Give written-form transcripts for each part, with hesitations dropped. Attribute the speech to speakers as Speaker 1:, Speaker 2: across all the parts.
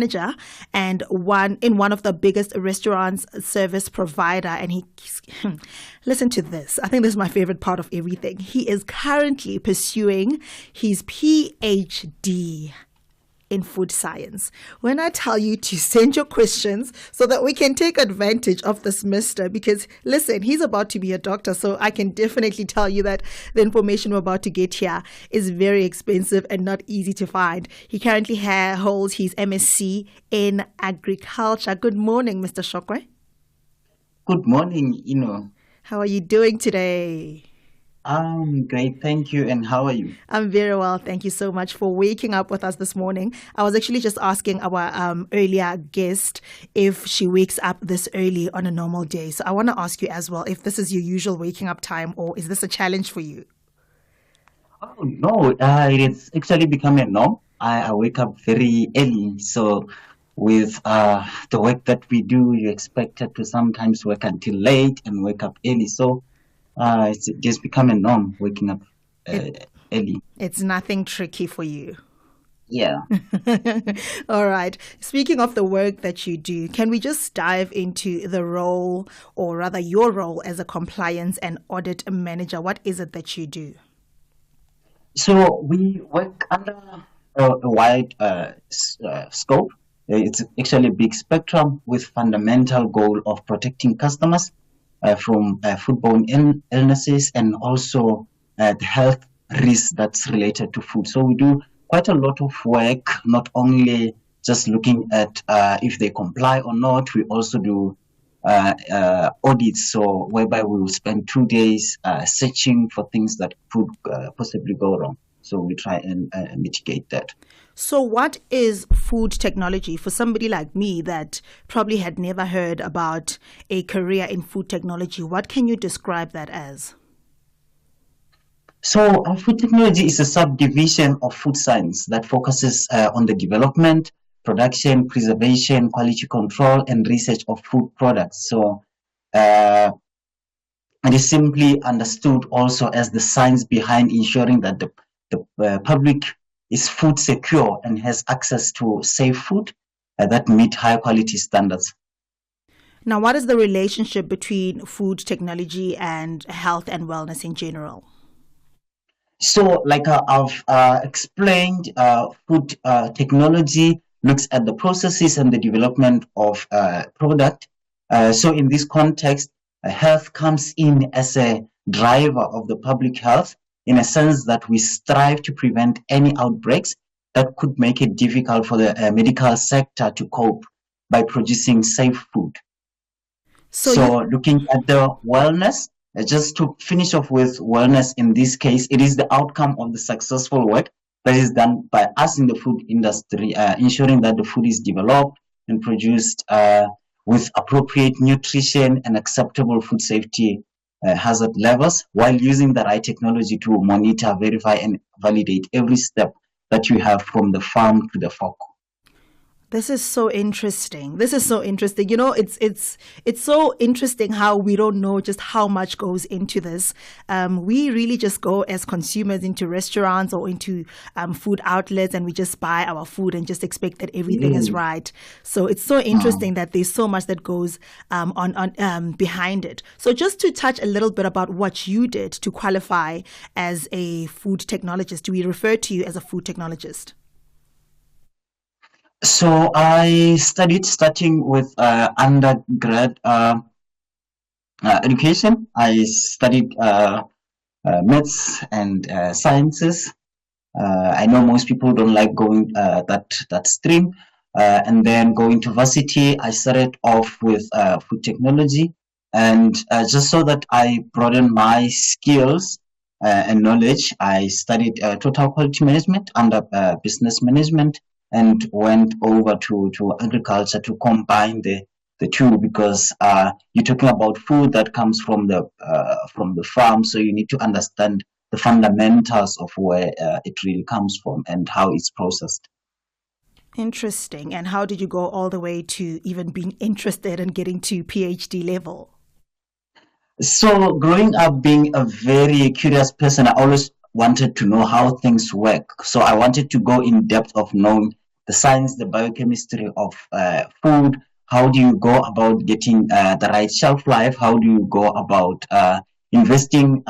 Speaker 1: manager and one of the biggest restaurants service provider, and he listen to this. I think this is my favorite part of everything. He is currently pursuing his PhD in food science. When I tell you to send your questions so that we can take advantage of this mister, because listen, he's about to be a doctor, so I can definitely tell you that the information we're about to get here is very expensive and not easy to find. He currently holds his MSc in agriculture. Good morning, Mr. Shokwe.
Speaker 2: Good morning, Inno.
Speaker 1: How are you doing today?
Speaker 2: I'm great, thank you. And how are you?
Speaker 1: I'm very well. Thank you so much for waking up with us this morning. I was actually just asking our earlier guest if she wakes up this early on a normal day. So I want to ask you as well if this is your usual waking up time, or is this a challenge for you?
Speaker 2: Oh, no, it's actually become a norm. I wake up very early. So with the work that we do, you're expected to sometimes work until late and wake up early. So it's just become a norm, waking up early.
Speaker 1: It's nothing tricky for you.
Speaker 2: Yeah.
Speaker 1: All right. Speaking of the work that you do, can we just dive into the role, or rather your role as a compliance and audit manager? What is it that you do?
Speaker 2: So we work under a wide scope. It's actually a big spectrum with fundamental goal of protecting customers from foodborne illnesses and also the health risks that's related to food. So we do quite a lot of work, not only just looking at if they comply or not. We also do audits, so whereby we will spend 2 days searching for things that could possibly go wrong. So we try and mitigate that.
Speaker 1: So what is food technology for somebody like me that probably had never heard about a career in food technology? What can you describe that as?
Speaker 2: So food technology is a subdivision of food science that focuses on the development, production, preservation, quality control, and research of food products. So it is simply understood also as the science behind ensuring that the public is food secure and has access to safe food that meet high quality standards.
Speaker 1: Now, what is the relationship between food technology and health and wellness in general?
Speaker 2: So, like I've explained, food technology looks at the processes and the development of product. So in this context, health comes in as a driver of the public health, in a sense that we strive to prevent any outbreaks that could make it difficult for the medical sector to cope by producing safe food. So looking at the wellness, just to finish off with wellness in this case, it is the outcome of the successful work that is done by us in the food industry, ensuring that the food is developed and produced with appropriate nutrition and acceptable food safety hazard levels, while using the right technology to monitor, verify, and validate every step that you have from the farm to the fork.
Speaker 1: This is so interesting. You know, it's so interesting how we don't know just how much goes into this. We really just go as consumers into restaurants or into food outlets, and we just buy our food and just expect that everything is right. So it's so interesting that there's so much that goes on behind it. So just to touch a little bit about what you did to qualify as a food technologist, do we refer to you as a food technologist?
Speaker 2: So I studied starting with undergrad education. I studied maths and sciences. I know most people don't like going that stream. And then going to varsity, I started off with food technology, and just so that I broaden my skills and knowledge, I studied total quality management under business management, and went over to agriculture to combine the two, because you're talking about food that comes from the farm, so you need to understand the fundamentals of where it really comes from and how it's processed.
Speaker 1: Interesting. And how did you go all the way to even being interested in getting to PhD level?
Speaker 2: So growing up being a very curious person, I always wanted to know how things work. So I wanted to go in depth of knowing the science, the biochemistry of food. How do you go about getting the right shelf life? How do you go about investigating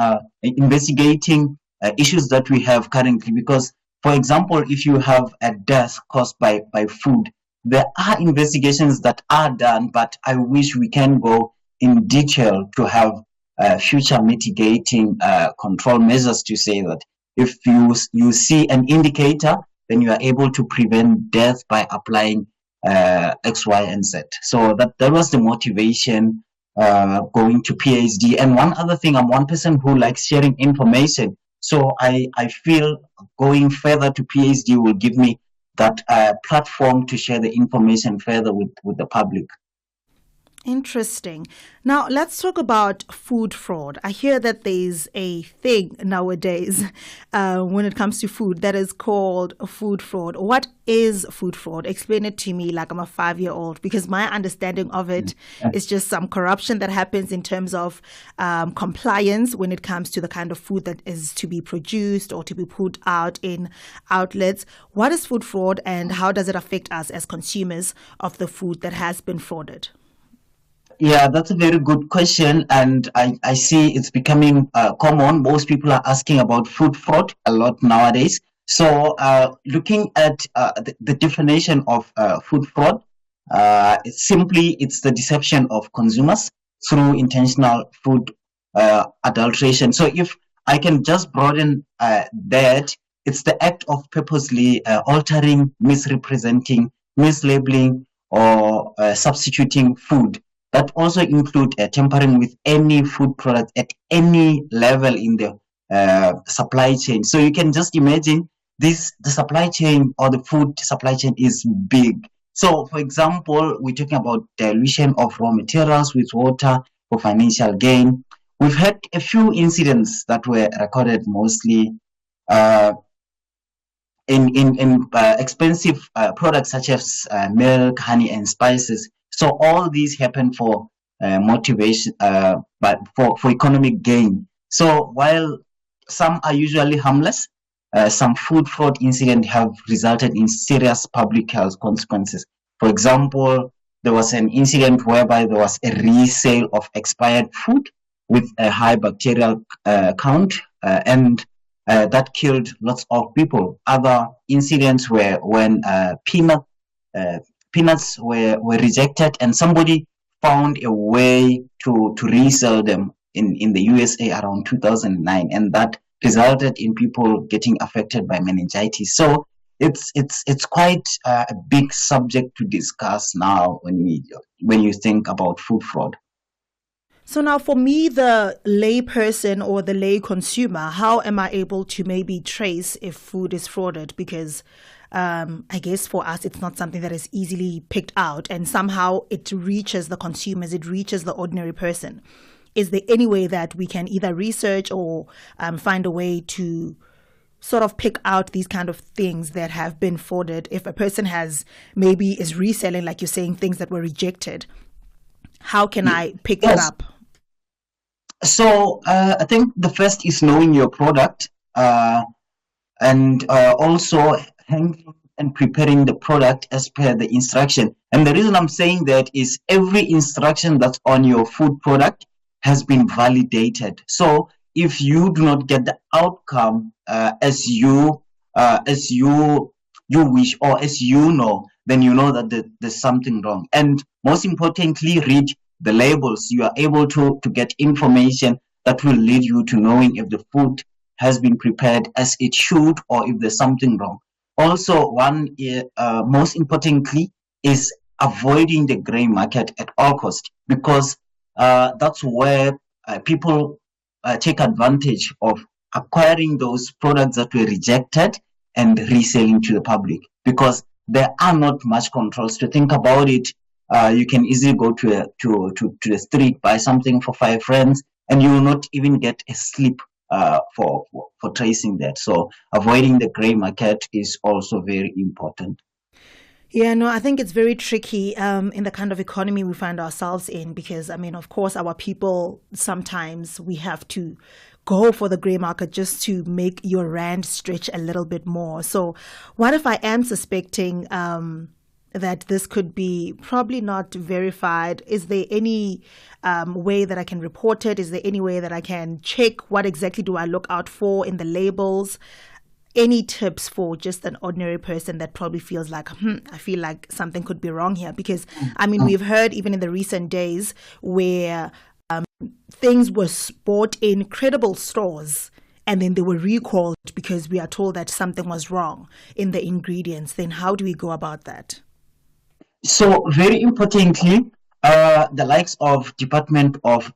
Speaker 2: issues that we have currently? Because, for example, if you have a death caused by food, there are investigations that are done, but I wish we can go in detail to have future mitigating control measures to say that if you see an indicator, then you are able to prevent death by applying X, Y, and Z. So that was the motivation going to PhD. And one other thing, I'm one person who likes sharing information. So I feel going further to PhD will give me that platform to share the information further with the public.
Speaker 1: Interesting. Now, let's talk about food fraud. I hear that there's a thing nowadays when it comes to food that is called food fraud. What is food fraud? Explain it to me like I'm a 5-year-old, because my understanding of it is just some corruption that happens in terms of compliance when it comes to the kind of food that is to be produced or to be put out in outlets. What is food fraud, and how does it affect us as consumers of the food that has been frauded?
Speaker 2: Yeah, that's a very good question, and I see it's becoming common. Most people are asking about food fraud a lot nowadays. So, looking at the definition of food fraud, it's the deception of consumers through intentional food adulteration. So, if I can just broaden that, it's the act of purposely altering, misrepresenting, mislabeling, or substituting food. That also include tampering with any food product at any level in the supply chain. So you can just imagine the supply chain or the food supply chain is big. So, for example, we're talking about dilution of raw materials with water for financial gain. We've had a few incidents that were recorded mostly uh, in expensive products such as milk, honey, and spices. So all these happen for motivation, but for economic gain. So while some are usually harmless, some food fraud incidents have resulted in serious public health consequences. For example, there was an incident whereby there was a resale of expired food with a high bacterial count, and that killed lots of people. Other incidents were when uh, peanuts were rejected and somebody found a way to resell them in the USA around 2009, and that resulted in people getting affected by meningitis. So it's quite a big subject to discuss now when you think about food fraud.
Speaker 1: So now for me, the lay person or the lay consumer, how am I able to maybe trace if food is frauded? Because I guess for us, it's not something that is easily picked out, and somehow it reaches the consumers, it reaches the ordinary person. Is there any way that we can either research or find a way to sort of pick out these kind of things that have been frauded? If a person has maybe is reselling, like you're saying, things that were rejected, how can I pick that
Speaker 2: Yes.
Speaker 1: up?
Speaker 2: So I think the first is knowing your product, and also handling and preparing the product as per the instruction. And the reason I'm saying that is every instruction that's on your food product has been validated. So if you do not get the outcome as you wish or as you know, then you know that there's something wrong. And most importantly, read the labels. You are able to get information that will lead you to knowing if the food has been prepared as it should or if there's something wrong. Also, most importantly is avoiding the gray market at all cost, because that's where people take advantage of acquiring those products that were rejected and reselling to the public, because there are not much controls. To think about it, you can easily go to the street, buy something for 5 friends, and you will not even get a slip for tracing that. So avoiding the gray market is also very important.
Speaker 1: Yeah, no, I think it's very tricky in the kind of economy we find ourselves in because, I mean, of course, our people sometimes we have to go for the gray market just to make your rand stretch a little bit more. So what if I am suspecting that this could be probably not verified? Is there any way that I can report it? Is there any way that I can check what exactly do I look out for in the labels? Any tips for just an ordinary person that probably feels like, I feel like something could be wrong here? Because, I mean, we've heard even in the recent days where things were bought in credible stores and then they were recalled because we are told that something was wrong in the ingredients. Then how do we go about that?
Speaker 2: So very importantly, the likes of Department of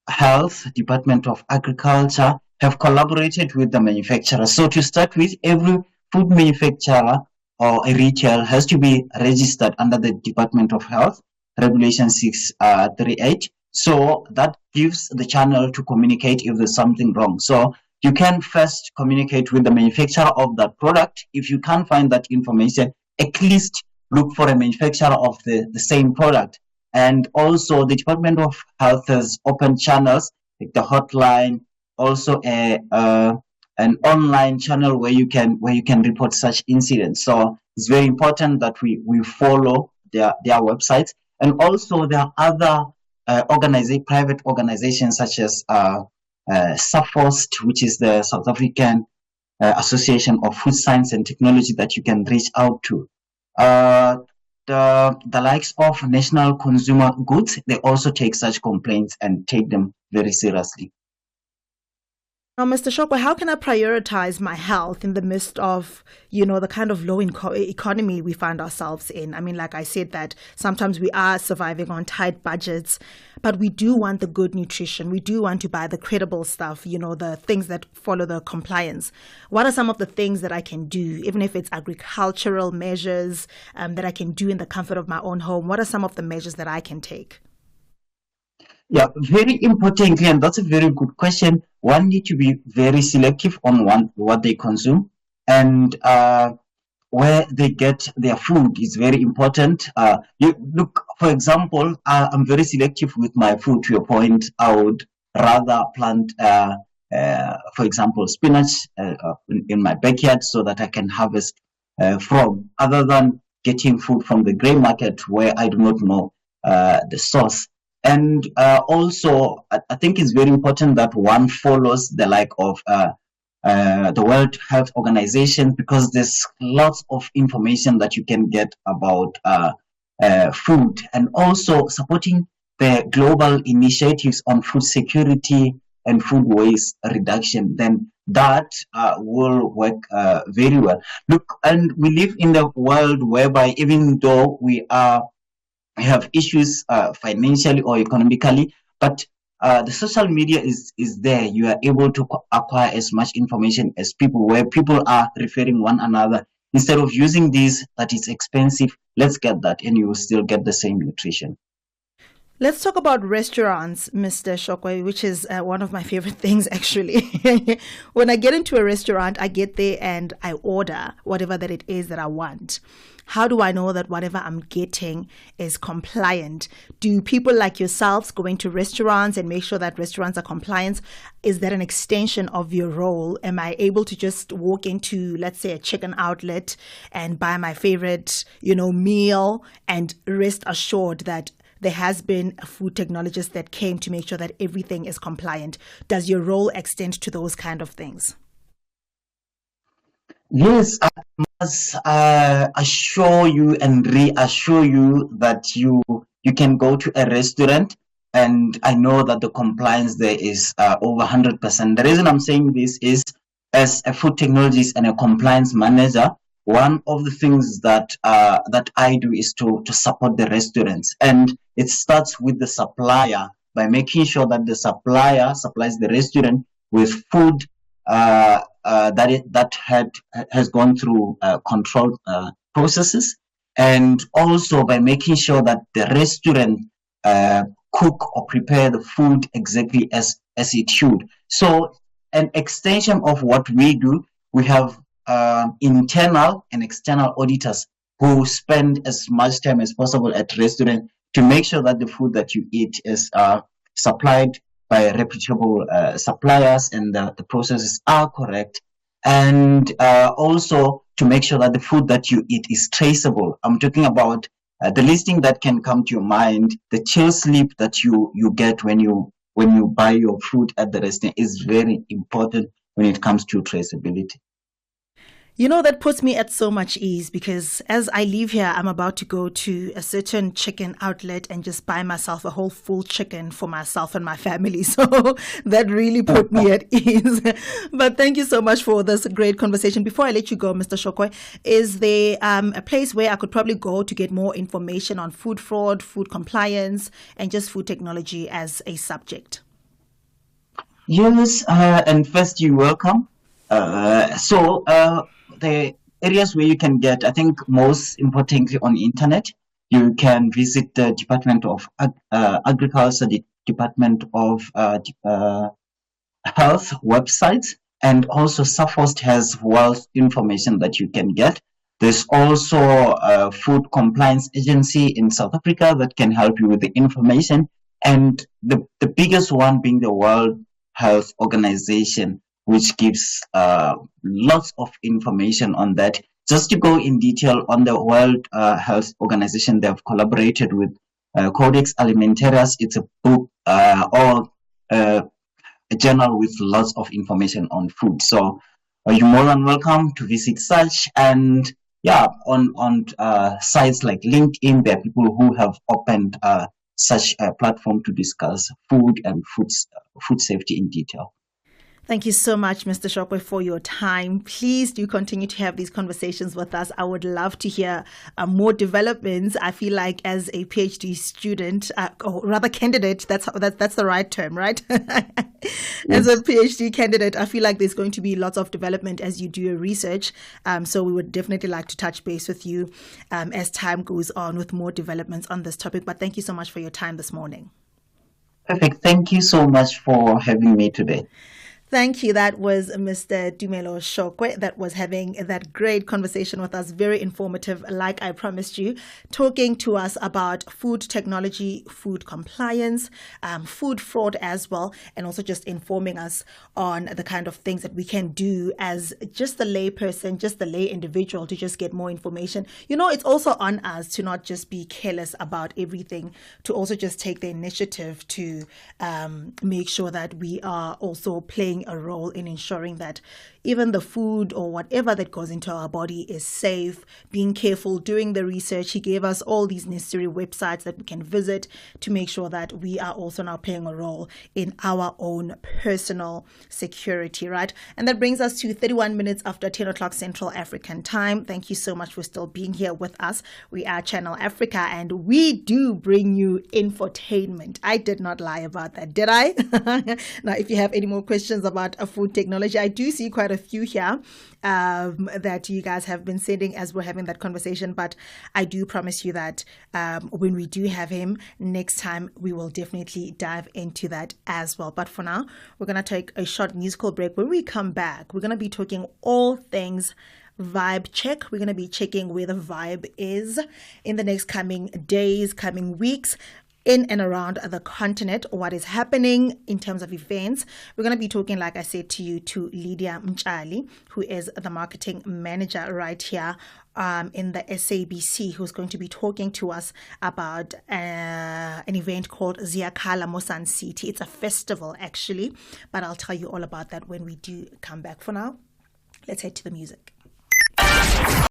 Speaker 2: Health, Department of Agriculture have collaborated with the manufacturer. So to start with, every food manufacturer or a retail has to be registered under the Department of Health, Regulation 638. So that gives the channel to communicate if there's something wrong. So you can first communicate with the manufacturer of that product. If you can't find that information, at least look for a manufacturer of the same product. And also the Department of Health has open channels like the hotline, also an online channel where you can report such incidents. So it's very important that we follow their websites. And also there are other private organizations such as SAFOST, which is the South African Association of Food Science and Technology, that you can reach out to. The likes of National Consumer Goods, they also take such complaints and take them very seriously.
Speaker 1: Now, Mr. Shokwe, how can I prioritize my health in the midst of, the kind of low economy we find ourselves in? I mean, like I said, that sometimes we are surviving on tight budgets, but we do want the good nutrition. We do want to buy the credible stuff, the things that follow the compliance. What are some of the things that I can do, even if it's agricultural measures that I can do in the comfort of my own home? What are some of the measures that I can take?
Speaker 2: Yeah, very importantly, and that's a very good question. One need to be very selective on what they consume, and where they get their food is very important. You look, for example, I'm very selective with my food. To your point, I would rather plant, for example, spinach in my backyard so that I can harvest from, other than getting food from the grey market where I do not know the source. And also, I think it's very important that one follows the like of the World Health Organization, because there's lots of information that you can get about food, and also supporting the global initiatives on food security and food waste reduction. Then that will work very well. Look, and we live in the world whereby even though we have issues financially or economically, but the social media is there. You are able to acquire as much information as people, where people are referring one another. Instead of using this that is expensive, let's get that, and you will still get the same nutrition.
Speaker 1: Let's talk about restaurants, Mr. Shokwe, which is one of my favorite things, actually. When I get into a restaurant, I get there and I order whatever that it is that I want. How do I know that whatever I'm getting is compliant? Do people like yourselves go into restaurants and make sure that restaurants are compliant? Is that an extension of your role? Am I able to just walk into, let's say, a chicken outlet and buy my favorite, meal and rest assured that there has been a food technologist that came to make sure that everything is compliant? Does your role extend to those kind of things?
Speaker 2: Yes, I must assure you and reassure you that you can go to a restaurant, and I know that the compliance there is over 100%. The reason I'm saying this is, as a food technologist and a compliance manager, one of the things that I do is to support the restaurants, and it starts with the supplier, by making sure that the supplier supplies the restaurant with food that has gone through controlled processes, and also by making sure that the restaurant cook or prepare the food exactly as it should. So an extension of what we do, we have internal and external auditors who spend as much time as possible at restaurant to make sure that the food that you eat is supplied by reputable suppliers and the processes are correct. And also to make sure that the food that you eat is traceable. I'm talking about the listing that can come to your mind, the chill sleep that you get when you buy your food at the restaurant is very important when it comes to traceability.
Speaker 1: You know, that puts me at so much ease because as I leave here, I'm about to go to a certain chicken outlet and just buy myself a whole full chicken for myself and my family. So that really put me at ease. But thank you so much for this great conversation. Before I let you go, Mr. Shokwe, is there a place where I could probably go to get more information on food fraud, food compliance, and just food technology as a subject?
Speaker 2: Yes, and first you're welcome. The areas where you can get, I think most importantly on internet, you can visit the Department of Agriculture, the Department of Health websites, and also SAFOST has wealth information that you can get. There's also a food compliance agency in South Africa that can help you with the information, and the biggest one being the World Health Organization, which gives lots of information on that. Just to go in detail on the World Health Organization, they've collaborated with Codex Alimentarius. It's a book or a journal with lots of information on food. So you're more than welcome to visit such. And yeah, on sites like LinkedIn, there are people who have opened such a platform to discuss food and food safety in detail.
Speaker 1: Thank you so much, Mr. Shokwe, for your time. Please do continue to have these conversations with us. I would love to hear more developments. I feel like as a PhD student, or rather candidate, that's the right term, right? As a PhD candidate, I feel like there's going to be lots of development as you do your research. So we would definitely like to touch base with you as time goes on with more developments on this topic. But thank you so much for your time this morning.
Speaker 2: Perfect. Thank you so much for having me today.
Speaker 1: Thank you. That was Mr. Tumelo Shokwe that was having that great conversation with us. Very informative, like I promised you, talking to us about food technology, food compliance, food fraud as well, and also just informing us on the kind of things that we can do as just the lay person, just the lay individual to just get more information. You know, it's also on us to not just be careless about everything, to also just take the initiative to make sure that we are also playing a role in ensuring that even the food or whatever that goes into our body is safe, being careful, doing the research. He gave us all these necessary websites that we can visit to make sure that we are also now playing a role in our own personal security, right? And that brings us to 31 minutes after 10 o'clock Central African time. Thank you so much for still being here with us. We are Channel Africa and we do bring you infotainment. I did not lie about that, did I? Now, if you have any more questions about food technology, I do see quite a few here that you guys have been sending as we're having that conversation, but I do promise you that when we do have him next time, we will definitely dive into that as well. But for now, we're going to take a short musical break. When we come back, we're going to be talking all things vibe check. We're going to be checking where the vibe is in the next coming days, coming weeks, in and around the continent, what is happening in terms of events. We're going to be talking, like I said to you, to Lydia Mchali, who is the marketing manager right here in the SABC, who's going to be talking to us about an event called Ziyakhala Mosan City. It's a festival, actually, but I'll tell you all about that when we do come back. For now, let's head to the music.